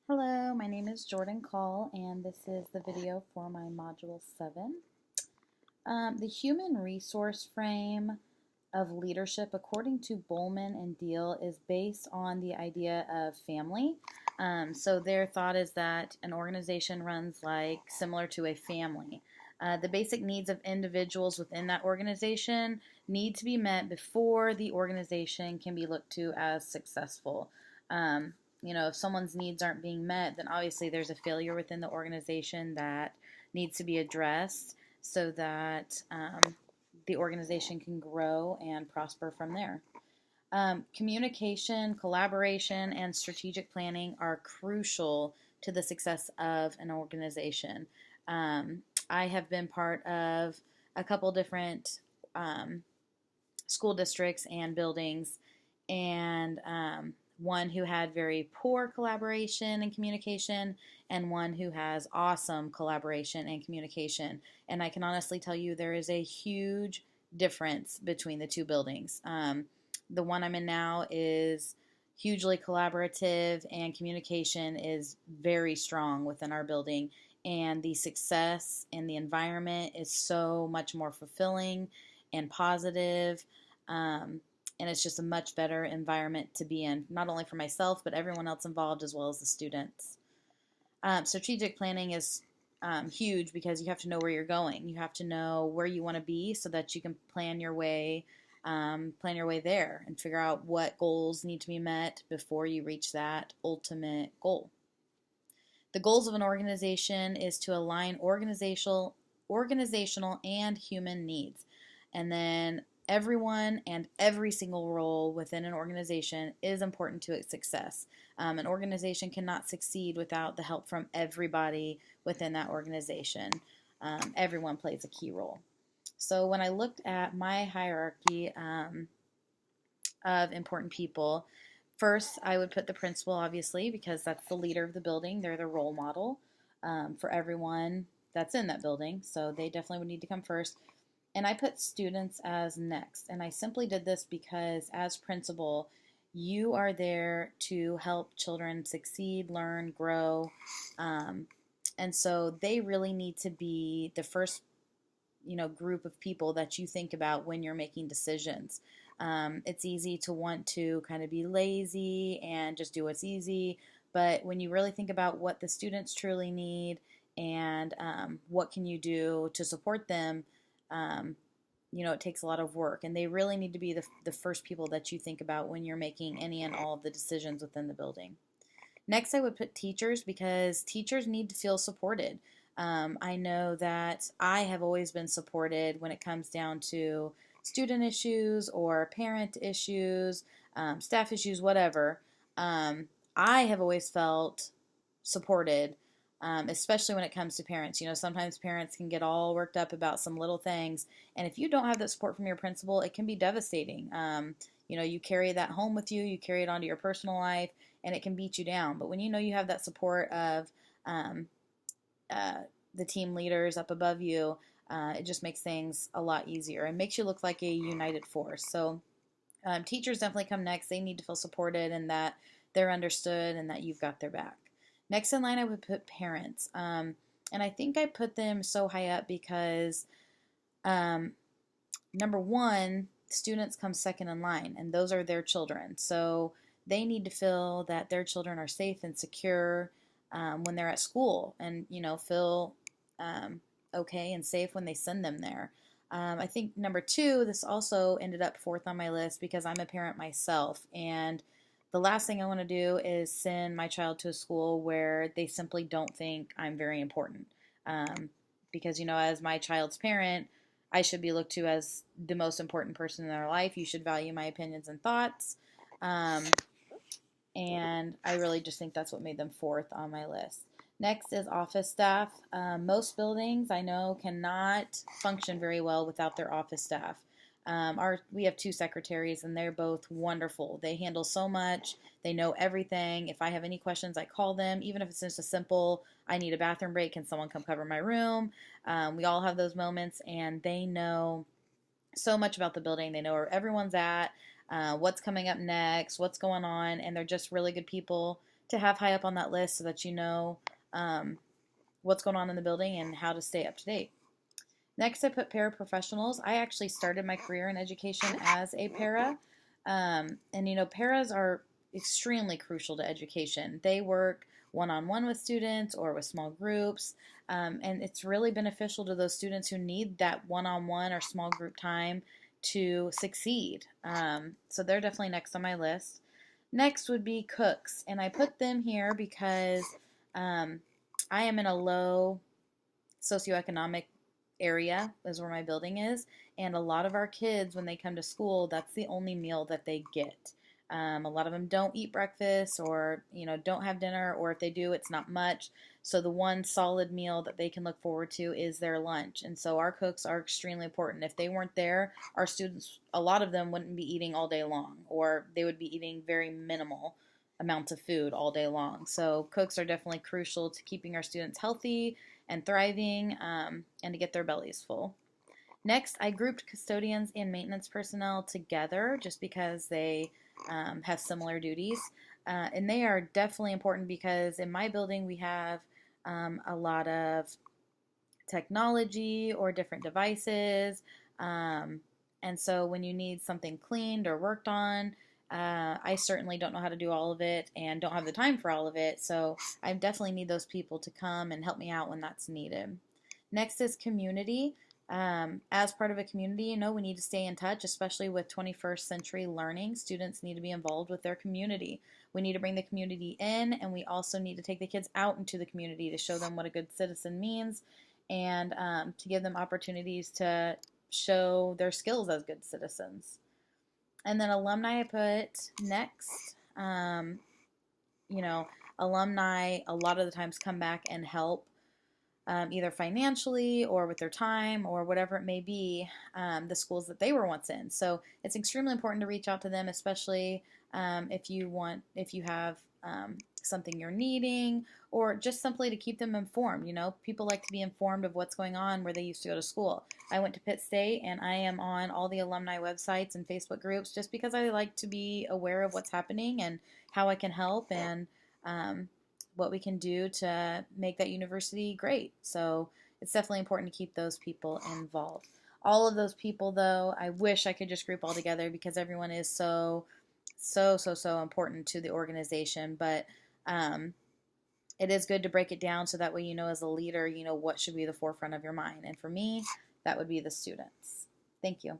Hello, my name is Jordan Call, and this is the video for my Module 7. The human resource frame of leadership, according to Bowman and Deal, is based on the idea of family. So their thought is that an organization runs like similar to a family. The basic needs of individuals within that organization need to be met before the organization can be looked to as successful. If someone's needs aren't being met, then obviously there's a failure within the organization that needs to be addressed so that the organization can grow and prosper from there. Communication, collaboration, and strategic planning are crucial to the success of an organization. I have been part of a couple different school districts and buildings, and one who had very poor collaboration and communication, and one who has awesome collaboration and communication. And I can honestly tell you there is a huge difference between the two buildings. The one I'm in now is hugely collaborative, and communication is very strong within our building. And the success and the environment is so much more fulfilling and positive. And it's just a much better environment to be in, not only for myself, but everyone else involved as well as the students. Strategic planning is huge because you have to know where you're going. You have to know where you want to be so that you can plan your way there and figure out what goals need to be met before you reach that ultimate goal. The goals of an organization is to align organizational and human needs. And then everyone and every single role within an organization is important to its success. An organization cannot succeed without the help from everybody within that organization. Everyone plays a key role. So when I looked at my hierarchy of important people, first I would put the principal, obviously, because that's the leader of the building. They're the role model for everyone that's in that building. So they definitely would need to come first. And I put students as next. And I simply did this because as principal, you are there to help children succeed, learn, grow. And so they really need to be the first, group of people that you think about when you're making decisions. It's easy to want to kind of be lazy and just do what's easy. But when you really think about what the students truly need and what can you do to support them, it takes a lot of work, and they really need to be the first people that you think about when you're making any and all of the decisions within the building. Next, I would put teachers because teachers need to feel supported. I know that I have always been supported when it comes down to student issues or parent issues, staff issues, whatever. I have always felt supported, especially when it comes to parents. Sometimes parents can get all worked up about some little things, and if you don't have that support from your principal, it can be devastating. You carry that home with you, you carry it onto your personal life, and it can beat you down. But when you have that support of the team leaders up above you, it just makes things a lot easier and makes you look like a united force. So teachers definitely come next. They need to feel supported and that they're understood and that you've got their back. Next in line, I would put parents. And I think I put them so high up because, number one, students come second in line, and those are their children. So they need to feel that their children are safe and secure when they're at school and, feel okay and safe when they send them there. I think number two, this also ended up fourth on my list because I'm a parent myself, and the last thing I want to do is send my child to a school where they simply don't think I'm very important. Because, as my child's parent, I should be looked to as the most important person in their life. You should value my opinions and thoughts. And I really just think that's what made them fourth on my list. Next is office staff. Most buildings I know cannot function very well without their office staff. We have two secretaries, and they're both wonderful. They handle so much. They know everything. If I have any questions, I call them. Even if it's just a simple, I need a bathroom break, can someone come cover my room? We all have those moments, and they know so much about the building. They know where everyone's at, what's coming up next, what's going on, and they're just really good people to have high up on that list so that you know um, what's going on in the building and how to stay up to date. Next, I put paraprofessionals. I actually started my career in education as a para. And, paras are extremely crucial to education. They work one on one with students or with small groups. And it's really beneficial to those students who need that one on one or small group time to succeed. So they're definitely next on my list. Next would be cooks. And I put them here because um, I am in a low socioeconomic area is where my building is, and a lot of our kids, when they come to school, that's the only meal that they get. A lot of them don't eat breakfast, or don't have dinner, or if they do, it's not much. So the one solid meal that they can look forward to is their lunch. And so our cooks are extremely important. If they weren't there, our students, a lot of them wouldn't be eating all day long, or they would be eating very minimal amounts of food all day long. So cooks are definitely crucial to keeping our students healthy and thriving, and to get their bellies full. Next, I grouped custodians and maintenance personnel together just because they have similar duties. And they are definitely important because in my building we have a lot of technology or different devices. And so when you need something cleaned or worked on, I certainly don't know how to do all of it and don't have the time for all of it. So I definitely need those people to come and help me out when that's needed. Next is community. As part of a community, we need to stay in touch, especially with 21st century learning. Students need to be involved with their community. We need to bring the community in, and we also need to take the kids out into the community to show them what a good citizen means, and to give them opportunities to show their skills as good citizens. And then alumni I put next. You know, Alumni a lot of the times come back and help, either financially or with their time or whatever it may be, the schools that they were once in. So it's extremely important to reach out to them, especially if you have something you're needing, or just simply to keep them informed. People like to be informed of what's going on where they used to go to school. I went to Pitt State, and I am on all the alumni websites and Facebook groups just because I like to be aware of what's happening and how I can help, and what we can do to make that university great. So it's definitely important to keep those people involved. All of those people, though, I wish I could just group all together because everyone is so important to the organization. But it is good to break it down so that way as a leader, what should be the forefront of your mind. And for me, that would be the students. Thank you.